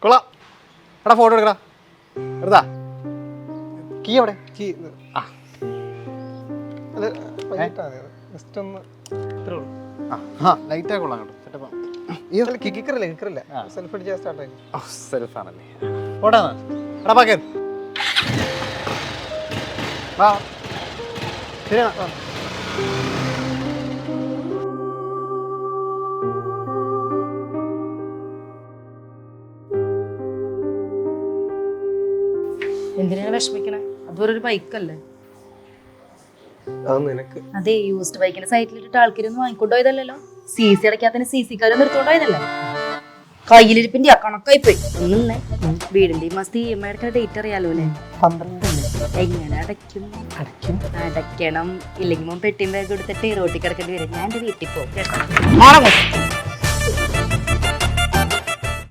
കൊള്ളാം. എടാ ഫോട്ടോ എടുക്കടാ. എടുത്താ കീ എവിടെ? കീ ആ അത് ജസ്റ്റ് ഒന്ന് ഇത്രേ ഉള്ളൂ. ആ ലൈറ്റാ കൊള്ളാം കേട്ടോ. സെറ്റപ്പ്. കിക്കറില്ല സെൽഫ് അടിച്ചാൽ സ്റ്റാർട്ട് ആയി. സെൽഫാണല്ലേ. ഓടാ എടാ പാക്കേ വാ. ശരിയാ. എന്തിനാണ് വിഷമിക്കണേ? അതൊരു ബൈക്കല്ലേ? അത് നിനക്ക് അതെ, യൂസ്ഡ് ബൈക്കിന്റെ സൈറ്റിലിട്ട് ആൾക്കാരൊന്നും വാങ്ങിക്കൊണ്ടുപോയതല്ലോ. CC അടയ്ക്കാത്തന്നെ CC-ക്കാരും നിർത്തോണ്ടായതല്ലേ? കയ്യിലിരിപ്പിന്റെ കണക്കായി പോയി. ഒന്നേ വീടിന്റെ മാസത്തെ EMI അടക്കുന്ന ഡേറ്റ് അറിയാലോ അല്ലേ? 12 എങ്ങനെ അടയ്ക്കണം? ഇല്ലെങ്കിൽ പെട്ടിയും ബാഗ് എടുത്തിട്ട് റോട്ടിൽ കിടക്കേണ്ടി വരും. ഞാൻ എന്റെ വീട്ടിൽ പോകും കേട്ടോ.